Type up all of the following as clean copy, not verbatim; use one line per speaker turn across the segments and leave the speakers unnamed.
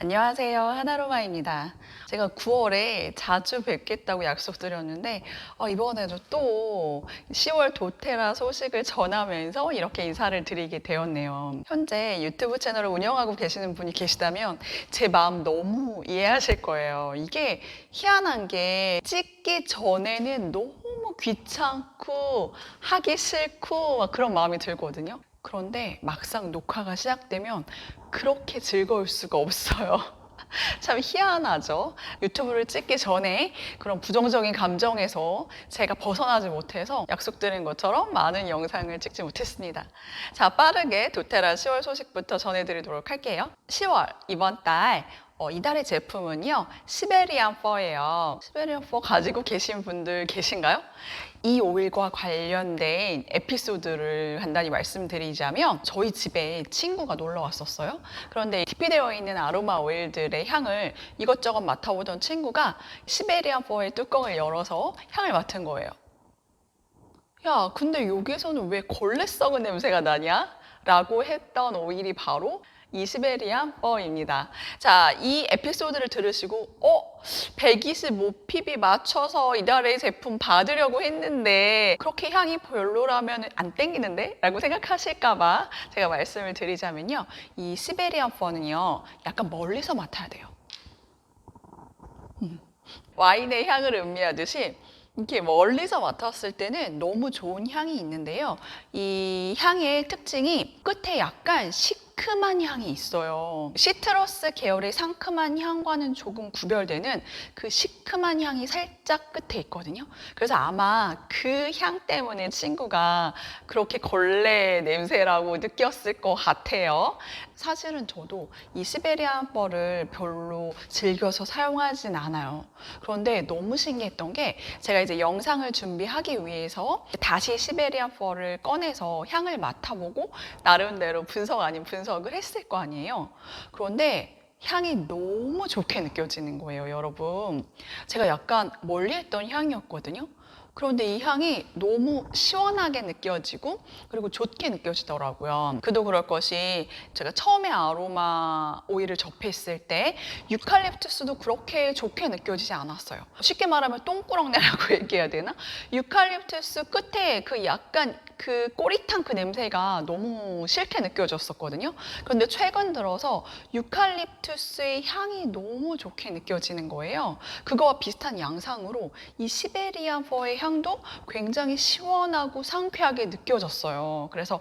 안녕하세요. 하나로마입니다. 제가 9월에 자주 뵙겠다고 약속드렸는데 이번에도 또 10월 도테라 소식을 전하면서 이렇게 인사를 드리게 되었네요. 현재 유튜브 채널을 운영하고 계시는 분이 계시다면 제 마음 너무 이해하실 거예요. 이게 희한한 게 찍기 전에는 너무 귀찮고 하기 싫고 막 그런 마음이 들거든요. 그런데 막상 녹화가 시작되면 그렇게 즐거울 수가 없어요. 참 희한하죠. 유튜브를 찍기 전에 그런 부정적인 감정에서 제가 벗어나지 못해서 약속드린 것처럼 많은 영상을 찍지 못했습니다. 자, 빠르게 도테라 10월 소식부터 전해드리도록 할게요. 10월 이번 달 이달의 제품은요, 시베리안 퍼예요. 시베리안 퍼 가지고 계신 분들 계신가요? 이 오일과 관련된 에피소드를 간단히 말씀드리자면 저희 집에 친구가 놀러 왔었어요. 그런데 디피되어 있는 아로마 오일들의 향을 이것저것 맡아보던 친구가 시베리안 퍼의 뚜껑을 열어서 향을 맡은 거예요. 야, 근데 여기에서는 왜 걸레 썩은 냄새가 나냐? 라고 했던 오일이 바로 이 시베리안 퍼입니다. 자, 이 에피소드를 들으시고 125ppb 맞춰서 이달의 제품 받으려고 했는데 그렇게 향이 별로라면 안 땡기는데? 라고 생각하실까봐 제가 말씀을 드리자면요. 이 시베리안 퍼는요, 약간 멀리서 맡아야 돼요. 와인의 향을 음미하듯이 이렇게 멀리서 맡았을 때는 너무 좋은 향이 있는데요. 이 향의 특징이 끝에 약간 시큼한 향이 있어요. 시트러스 계열의 상큼한 향과는 조금 구별되는 그 시큼한 향이 살짝 끝에 있거든요. 그래서 아마 그 향 때문에 친구가 그렇게 걸레 냄새라고 느꼈을 것 같아요. 사실은 저도 이 시베리안 펄을 별로 즐겨서 사용하진 않아요. 그런데 너무 신기했던 게 제가 이제 영상을 준비하기 위해서 다시 시베리안 펄을 꺼내서 향을 맡아보고 나름대로 분석 아닌 분석을 했을 거 아니에요. 그런데 향이 너무 좋게 느껴지는 거예요, 여러분. 제가 약간 멀리 했던 향이었거든요. 그런데 이 향이 너무 시원하게 느껴지고 그리고 좋게 느껴지더라고요. 그도 그럴 것이 제가 처음에 아로마 오일을 접했을 때 유칼립투스도 그렇게 좋게 느껴지지 않았어요. 쉽게 말하면 똥꾸렁내라고 얘기해야 되나? 유칼립투스 끝에 그 약간 그 꼬릿한 그 냄새가 너무 싫게 느껴졌었거든요. 그런데 최근 들어서 유칼립투스의 향이 너무 좋게 느껴지는 거예요. 그거와 비슷한 양상으로 이 시베리안 퍼의 향도 굉장히 시원하고 상쾌하게 느껴졌어요. 그래서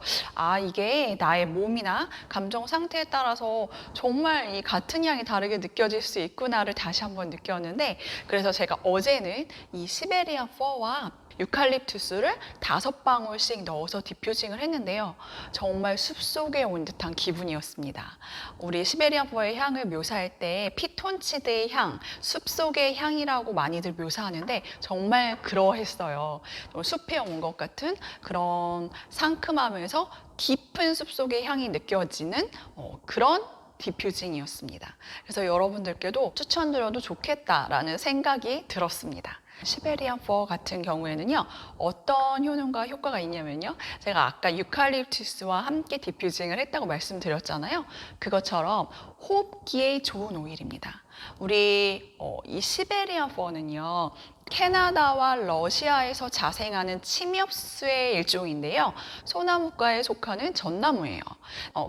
이게 나의 몸이나 감정 상태에 따라서 정말 이 같은 향이 다르게 느껴질 수 있구나를 다시 한번 느꼈는데, 그래서 제가 어제는 이 시베리안 퍼와 유칼립투스를 5방울씩 넣어서 디퓨징을 했는데요. 정말 숲속에 온 듯한 기분이었습니다. 우리 시베리안 퍼의 향을 묘사할 때 피톤치드의 향, 숲속의 향이라고 많이들 묘사하는데 정말 그러했어요. 숲에 온 것 같은 그런 상큼하면서 깊은 숲속의 향이 느껴지는 그런 디퓨징이었습니다. 그래서 여러분들께도 추천드려도 좋겠다라는 생각이 들었습니다. 시베리안 퍼 같은 경우에는요, 어떤 효능과 효과가 있냐면요, 제가 아까 유칼립투스와 함께 디퓨징을 했다고 말씀드렸잖아요. 그것처럼 호흡기에 좋은 오일입니다. 우리 이 시베리안 퍼는요, 캐나다와 러시아에서 자생하는 침엽수의 일종인데요. 소나무과에 속하는 전나무예요.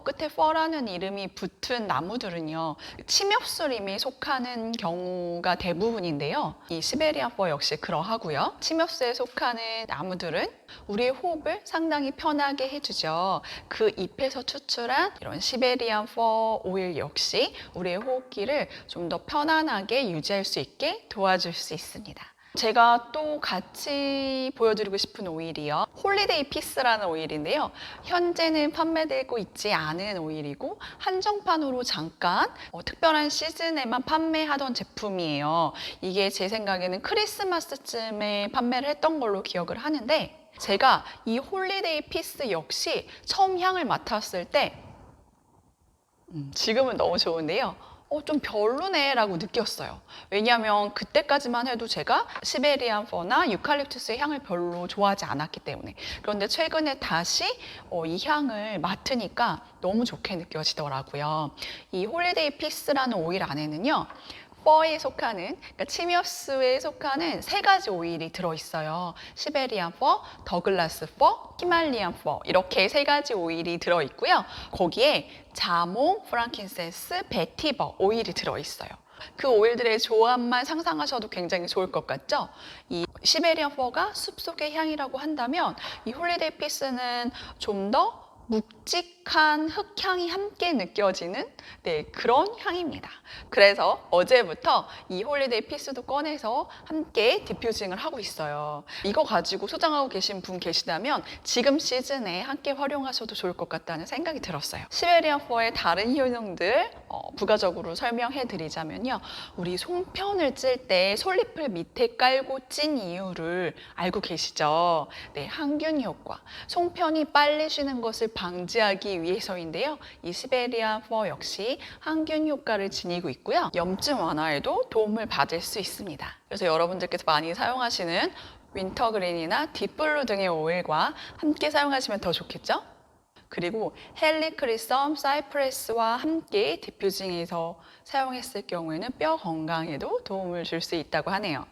끝에 퍼라는 이름이 붙은 나무들은요, 침엽수림에 속하는 경우가 대부분인데요. 이 시베리안 퍼 역시 그러하고요. 침엽수에 속하는 나무들은 우리의 호흡을 상당히 편하게 해주죠. 그 잎에서 추출한 이런 시베리안 퍼 오일 역시 우리의 호흡기를 좀 더 편안하게 유지할 수 있게 도와줄 수 있습니다. 제가 또 같이 보여드리고 싶은 오일이요, 홀리데이 피스라는 오일인데요. 현재는 판매되고 있지 않은 오일이고 한정판으로 잠깐 특별한 시즌에만 판매하던 제품이에요. 이게 제 생각에는 크리스마스쯤에 판매를 했던 걸로 기억을 하는데, 제가 이 홀리데이 피스 역시 처음 향을 맡았을 때 지금은 너무 좋은데요, 좀 별로네 라고 느꼈어요. 왜냐하면 그때까지만 해도 제가 시베리안 퍼나 유칼립투스의 향을 별로 좋아하지 않았기 때문에. 그런데 최근에 다시 이 향을 맡으니까 너무 좋게 느껴지더라고요. 이 홀리데이 피스라는 오일 안에는요, 퍼에 속하는, 그러니까 치며스에 속하는 3가지 오일이 들어있어요. 시베리안 퍼, 더글라스 퍼, 히말리안 퍼, 이렇게 3가지 오일이 들어있고요. 거기에 자몽, 프랑킨센스, 베티버 오일이 들어있어요. 그 오일들의 조합만 상상하셔도 굉장히 좋을 것 같죠? 이 시베리안 퍼가 숲속의 향이라고 한다면 이 홀리데이 피스는 좀 더 묵직한 흙향이 함께 느껴지는 그런 향입니다. 그래서 어제부터 이 홀리데이 피스도 꺼내서 함께 디퓨징을 하고 있어요. 이거 가지고 소장하고 계신 분 계시다면 지금 시즌에 함께 활용하셔도 좋을 것 같다는 생각이 들었어요. 시베리안 퍼의 다른 효능들 부가적으로 설명해 드리자면요. 우리 송편을 찔 때 솔잎을 밑에 깔고 찐 이유를 알고 계시죠? 네, 항균 효과. 송편이 빨리 쉬는 것을 방지하기 위해서인데요. 이 시베리안 퍼 역시 항균 효과를 지니고 있고요. 염증 완화에도 도움을 받을 수 있습니다. 그래서 여러분들께서 많이 사용하시는 윈터그린이나 딥블루 등의 오일과 함께 사용하시면 더 좋겠죠? 그리고 헬리크리썸, 사이프레스와 함께 디퓨징해서 사용했을 경우에는 뼈 건강에도 도움을 줄 수 있다고 하네요.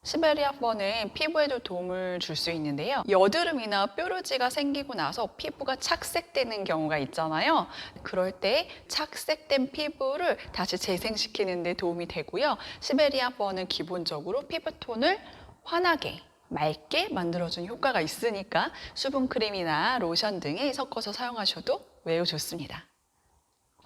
시베리안 퍼는 피부에도 도움을 줄 수 있는데요. 여드름이나 뾰루지가 생기고 나서 피부가 착색되는 경우가 있잖아요. 그럴 때 착색된 피부를 다시 재생시키는 데 도움이 되고요. 시베리안 퍼는 기본적으로 피부톤을 환하게, 맑게 만들어주는 효과가 있으니까 수분크림이나 로션 등에 섞어서 사용하셔도 매우 좋습니다.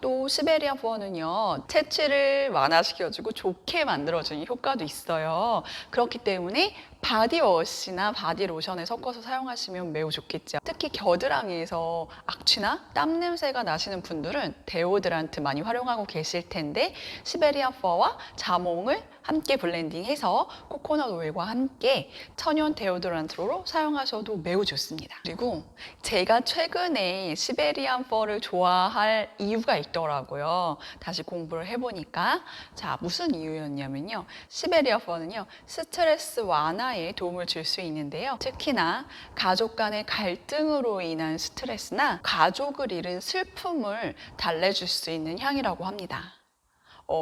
또 시베리안 퍼는요, 채취를 완화시켜주고 좋게 만들어주는 효과도 있어요. 그렇기 때문에 바디워시나 바디로션에 섞어서 사용하시면 매우 좋겠죠. 특히 겨드랑이에서 악취나 땀 냄새가 나시는 분들은 데오드란트 많이 활용하고 계실 텐데 시베리안 퍼와 자몽을 함께 블렌딩해서 코코넛 오일과 함께 천연 데오드란트로 사용하셔도 매우 좋습니다. 그리고 제가 최근에 시베리안 퍼를 좋아할 이유가 있더라고요. 다시 공부를 해보니까 자, 무슨 이유였냐면요. 시베리안 퍼는요, 스트레스 완화에 도움을 줄 수 있는데요. 특히나 가족 간의 갈등으로 인한 스트레스나 가족을 잃은 슬픔을 달래줄 수 있는 향이라고 합니다.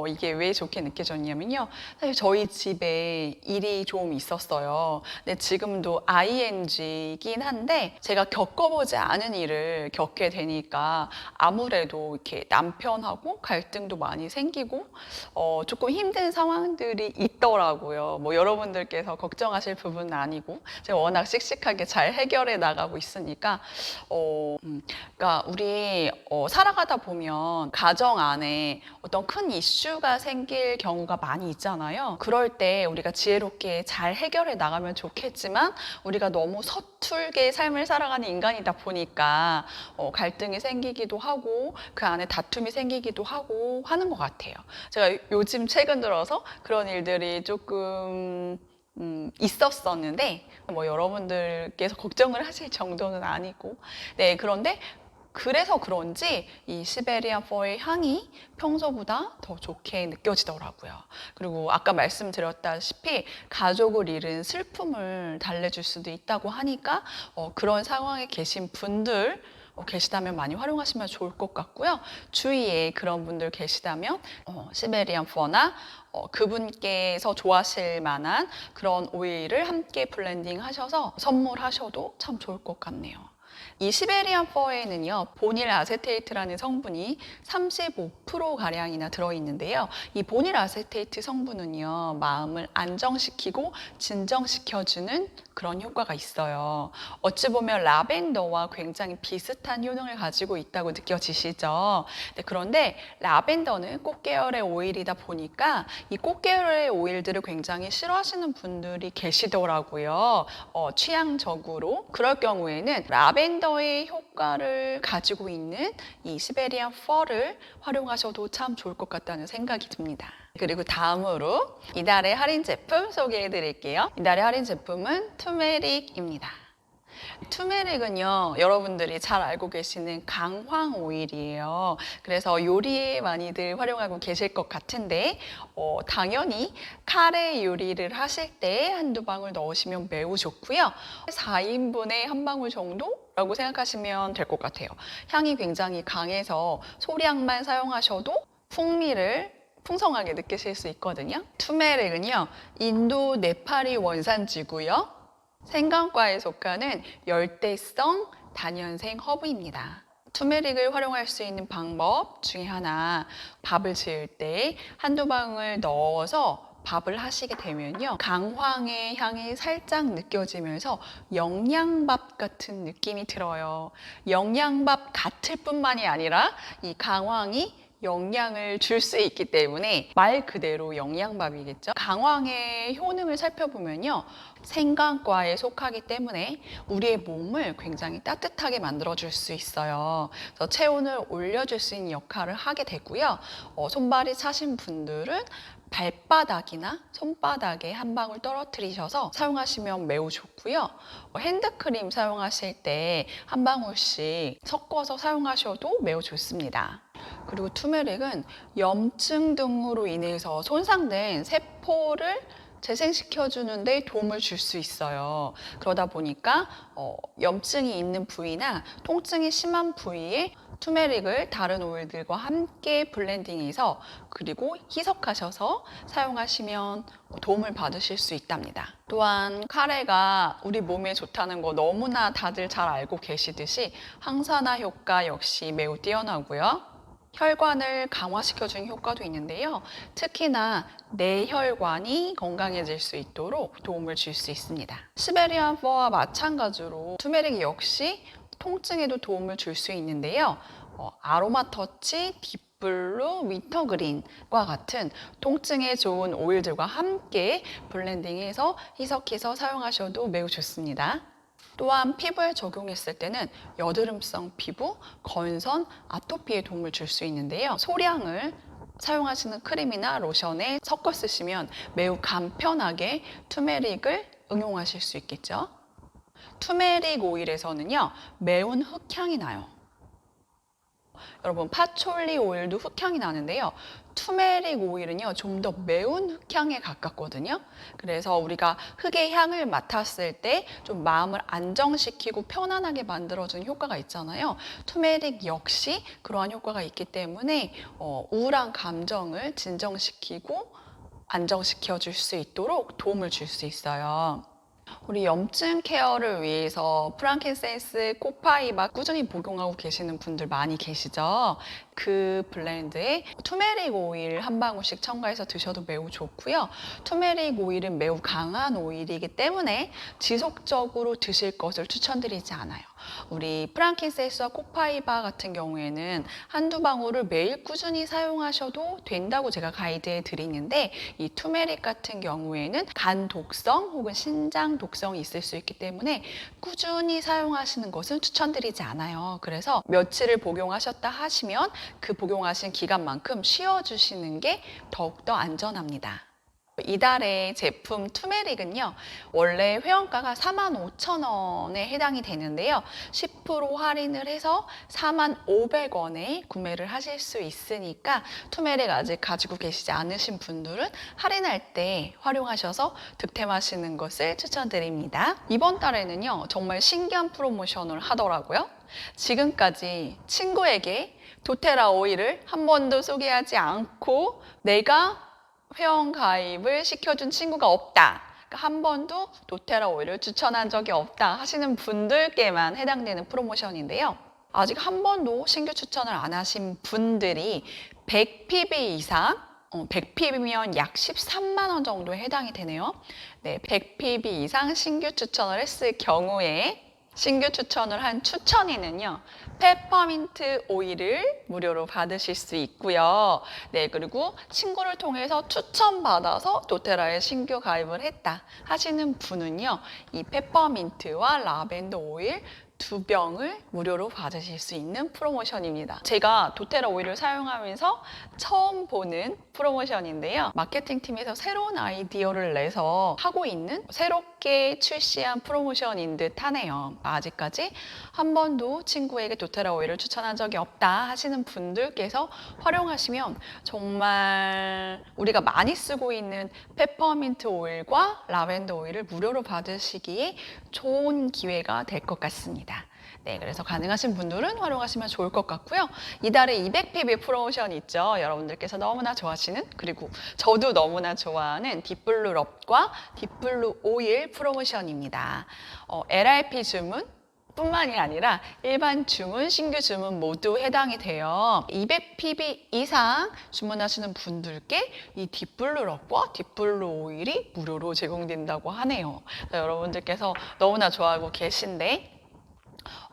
이게 왜 좋게 느껴졌냐면요. 사실 저희 집에 일이 좀 있었어요. 근데 지금도 ING이긴 한데 제가 겪어보지 않은 일을 겪게 되니까 아무래도 이렇게 남편하고 갈등도 많이 생기고 조금 힘든 상황들이 있더라고요. 뭐 여러분들께서 걱정하실 부분은 아니고 제가 워낙 씩씩하게 잘 해결해 나가고 있으니까 그러니까 우리 살아가다 보면 가정 안에 어떤 큰 이슈가 생길 경우가 많이 있잖아요. 그럴 때 우리가 지혜롭게 잘 해결해 나가면 좋겠지만 우리가 너무 서툴게 삶을 살아가는 인간이다 보니까 갈등이 생기기도 하고 그 안에 다툼이 생기기도 하고 하는 것 같아요. 제가 요즘 최근 들어서 그런 일들이 조금 있었었는데 뭐 여러분들께서 걱정을 하실 정도는 아니고 그런데 그래서 그런지 이 시베리안 퍼의 향이 평소보다 더 좋게 느껴지더라고요. 그리고 아까 말씀드렸다시피 가족을 잃은 슬픔을 달래줄 수도 있다고 하니까 그런 상황에 계신 분들 계시다면 많이 활용하시면 좋을 것 같고요. 주위에 그런 분들 계시다면 시베리안 퍼나 그분께서 좋아하실 만한 그런 오일을 함께 블렌딩 하셔서 선물하셔도 참 좋을 것 같네요. 이 시베리안 퍼에는요, 보닐 아세테이트라는 성분이 35%가량이나 들어있는데요. 이 보닐 아세테이트 성분은요, 마음을 안정시키고 진정시켜주는 그런 효과가 있어요. 어찌 보면 라벤더와 굉장히 비슷한 효능을 가지고 있다고 느껴지시죠? 그런데 라벤더는 꽃계열의 오일이다 보니까 이 꽃계열의 오일들을 굉장히 싫어하시는 분들이 계시더라고요. 취향적으로. 그럴 경우에는 라벤더의 효과를 가지고 있는 이 시베리안 퍼를 활용하셔도 참 좋을 것 같다는 생각이 듭니다. 그리고 다음으로 이달의 할인 제품 소개해 드릴게요. 이달의 할인 제품은 투메릭입니다. 투메릭은요, 여러분들이 잘 알고 계시는 강황 오일이에요. 그래서 요리에 많이들 활용하고 계실 것 같은데, 당연히 카레 요리를 하실 때 한두 방울 넣으시면 매우 좋고요. 4인분에 한 방울 정도라고 생각하시면 될 것 같아요. 향이 굉장히 강해서 소량만 사용하셔도 풍미를 풍성하게 느끼실 수 있거든요. 투메릭은요, 인도 네팔이 원산지고요. 생강과에 속하는 열대성 다년생 허브입니다. 투메릭을 활용할 수 있는 방법 중에 하나, 밥을 지을 때 한두 방울 넣어서 밥을 하시게 되면요, 강황의 향이 살짝 느껴지면서 영양밥 같은 느낌이 들어요. 영양밥 같을 뿐만이 아니라 이 강황이 영양을 줄 수 있기 때문에 말 그대로 영양밥이겠죠. 강황의 효능을 살펴보면요, 생강과에 속하기 때문에 우리의 몸을 굉장히 따뜻하게 만들어줄 수 있어요. 그래서 체온을 올려줄 수 있는 역할을 하게 되고요. 손발이 차신 분들은 발바닥이나 손바닥에 한 방울 떨어뜨리셔서 사용하시면 매우 좋고요. 핸드크림 사용하실 때 한 방울씩 섞어서 사용하셔도 매우 좋습니다. 그리고 투메릭은 염증 등으로 인해서 손상된 세포를 재생시켜주는 데 도움을 줄 수 있어요. 그러다 보니까 염증이 있는 부위나 통증이 심한 부위에 투메릭을 다른 오일들과 함께 블렌딩해서 그리고 희석하셔서 사용하시면 도움을 받으실 수 있답니다. 또한 카레가 우리 몸에 좋다는 거 너무나 다들 잘 알고 계시듯이 항산화 효과 역시 매우 뛰어나고요. 혈관을 강화시켜주는 효과도 있는데요. 특히나 뇌혈관이 건강해질 수 있도록 도움을 줄 수 있습니다. 시베리안 퍼와 마찬가지로 투메릭 역시 통증에도 도움을 줄 수 있는데요. 아로마 터치, 딥블루, 위터그린과 같은 통증에 좋은 오일들과 함께 블렌딩해서 희석해서 사용하셔도 매우 좋습니다. 또한 피부에 적용했을 때는 여드름성 피부, 건선, 아토피에 도움을 줄 수 있는데요. 소량을 사용하시는 크림이나 로션에 섞어 쓰시면 매우 간편하게 투메릭을 응용하실 수 있겠죠. 투메릭 오일에서는요, 매운 흙향이 나요. 여러분, 파촐리 오일도 흙향이 나는데요. 투메릭 오일은요, 좀 더 매운 흙향에 가깝거든요. 그래서 우리가 흙의 향을 맡았을 때 좀 마음을 안정시키고 편안하게 만들어주는 효과가 있잖아요. 투메릭 역시 그러한 효과가 있기 때문에 우울한 감정을 진정시키고 안정시켜 줄 수 있도록 도움을 줄 수 있어요. 우리 염증 케어를 위해서 프랑킨센스, 코파이바 꾸준히 복용하고 계시는 분들 많이 계시죠? 그 블렌드에 투메릭 오일 한 방울씩 첨가해서 드셔도 매우 좋고요. 투메릭 오일은 매우 강한 오일이기 때문에 지속적으로 드실 것을 추천드리지 않아요. 우리 프랑킨센스와 코파이바 같은 경우에는 한두 방울을 매일 꾸준히 사용하셔도 된다고 제가 가이드해 드리는데, 이 투메릭 같은 경우에는 간 독성 혹은 신장 독성이 있을 수 있기 때문에 꾸준히 사용하시는 것은 추천드리지 않아요. 그래서 며칠을 복용하셨다 하시면 그 복용하신 기간만큼 쉬어주시는 게 더욱더 안전합니다. 이달의 제품 투메릭은요, 원래 회원가가 45,000원에 해당이 되는데요, 10% 할인을 해서 45,500원에 구매를 하실 수 있으니까 투메릭 아직 가지고 계시지 않으신 분들은 할인할 때 활용하셔서 득템하시는 것을 추천드립니다. 이번 달에는요, 정말 신기한 프로모션을 하더라고요. 지금까지 친구에게 도테라 오일을 한 번도 소개하지 않고 내가 회원 가입을 시켜준 친구가 없다, 그러니까 한 번도 도테라 오일을 추천한 적이 없다 하시는 분들께만 해당되는 프로모션인데요. 아직 한 번도 신규 추천을 안 하신 분들이 100pb 이상, 100pb면 약 13만 원 정도에 해당이 되네요. 네, 100pb 이상 신규 추천을 했을 경우에 신규 추천을 한 추천인은요, 페퍼민트 오일을 무료로 받으실 수 있고요. 네, 그리고 친구를 통해서 추천받아서 도테라에 신규 가입을 했다 하시는 분은요, 이 페퍼민트와 라벤더 오일 2병을 무료로 받으실 수 있는 프로모션입니다. 제가 도테라 오일을 사용하면서 처음 보는 프로모션인데요. 마케팅팀에서 새로운 아이디어를 내서 하고 있는 새롭게 출시한 프로모션인 듯 하네요. 아직까지 한 번도 친구에게 도테라 오일을 추천한 적이 없다 하시는 분들께서 활용하시면 정말 우리가 많이 쓰고 있는 페퍼민트 오일과 라벤더 오일을 무료로 받으시기에 좋은 기회가 될 것 같습니다. 네, 그래서 가능하신 분들은 활용하시면 좋을 것 같고요. 이달에 200pb 프로모션 있죠. 여러분들께서 너무나 좋아하시는, 그리고 저도 너무나 좋아하는 딥블루 럽과 딥블루 오일 프로모션입니다. LRP 주문 뿐만이 아니라 일반 주문, 신규 주문 모두 해당이 돼요. 200pb 이상 주문하시는 분들께 이 딥블루 럽과 딥블루 오일이 무료로 제공된다고 하네요. 여러분들께서 너무나 좋아하고 계신데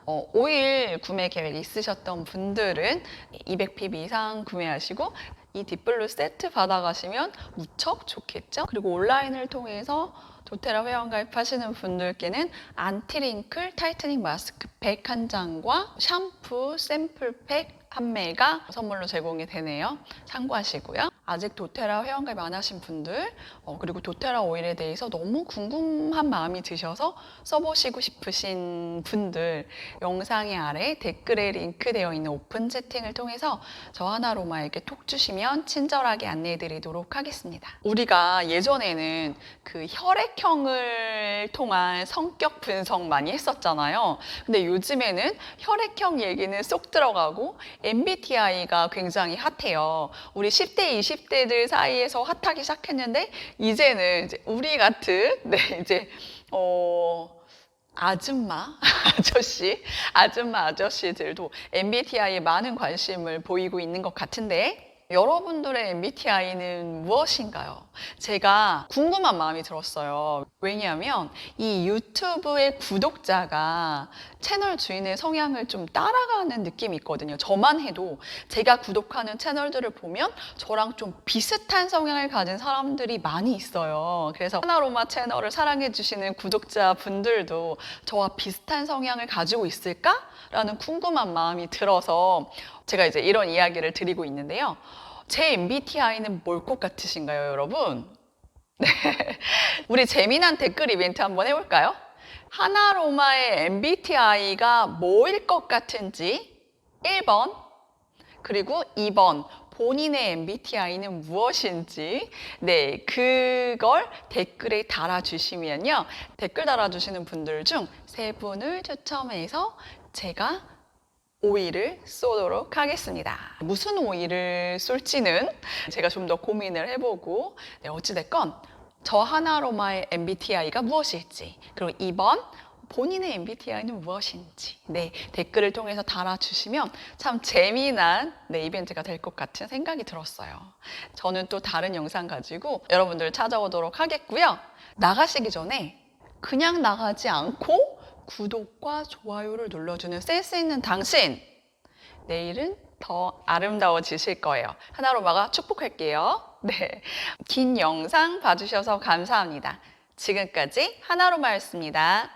오일 구매 계획 있으셨던 분들은 200pb 이상 구매하시고 이 딥블루 세트 받아가시면 무척 좋겠죠? 그리고 온라인을 통해서 도테라 회원 가입하시는 분들께는 안티링클 타이트닝 마스크팩 한 장과 샴푸 샘플팩 한 매가 선물로 제공이 되네요. 참고하시고요. 아직 도테라 회원 가입 안 하신 분들, 그리고 도테라 오일에 대해서 너무 궁금한 마음이 드셔서 써보시고 싶으신 분들, 영상의 아래 댓글에 링크되어 있는 오픈 채팅을 통해서 저 하나로마에게 톡 주시면 친절하게 안내해 드리도록 하겠습니다. 우리가 예전에는 그 혈액형을 통한 성격 분석 많이 했었잖아요. 근데 요즘에는 혈액형 얘기는 쏙 들어가고 MBTI가 굉장히 핫해요. 우리 10대, 20대들 사이에서 핫하기 시작했는데 이제는 이제 우리 같은 이제 아줌마, 아저씨들도 MBTI에 많은 관심을 보이고 있는 것 같은데 여러분들의 MBTI는 무엇인가요? 제가 궁금한 마음이 들었어요. 왜냐하면 이 유튜브의 구독자가 채널 주인의 성향을 좀 따라가는 느낌이 있거든요. 저만 해도 제가 구독하는 채널들을 보면 저랑 좀 비슷한 성향을 가진 사람들이 많이 있어요. 그래서 하나로마 채널을 사랑해주시는 구독자분들도 저와 비슷한 성향을 가지고 있을까라는 궁금한 마음이 들어서 제가 이제 이런 이야기를 드리고 있는데요. 제 MBTI는 뭘 것 같으신가요, 여러분? 네. 우리 재미난 댓글 이벤트 한번 해볼까요? 하나로마의 MBTI가 뭐일 것 같은지 1번, 그리고 2번, 본인의 MBTI는 무엇인지 그걸 댓글에 달아주시면요. 댓글 달아주시는 분들 중 3분을 추첨해서 제가 오일을 쏘도록 하겠습니다. 무슨 오일을 쏠지는 제가 좀 더 고민을 해보고 어찌됐건 저 하나로마의 MBTI가 무엇일지, 그리고 2번 본인의 MBTI는 무엇인지 댓글을 통해서 달아주시면 참 재미난 이벤트가 될 것 같은 생각이 들었어요. 저는 또 다른 영상 가지고 여러분들 찾아오도록 하겠고요. 나가시기 전에 그냥 나가지 않고 구독과 좋아요를 눌러주는 센스 있는 당신, 내일은 더 아름다워지실 거예요. 하나로마가 축복할게요. 긴 영상 봐주셔서 감사합니다. 지금까지 하나로마였습니다.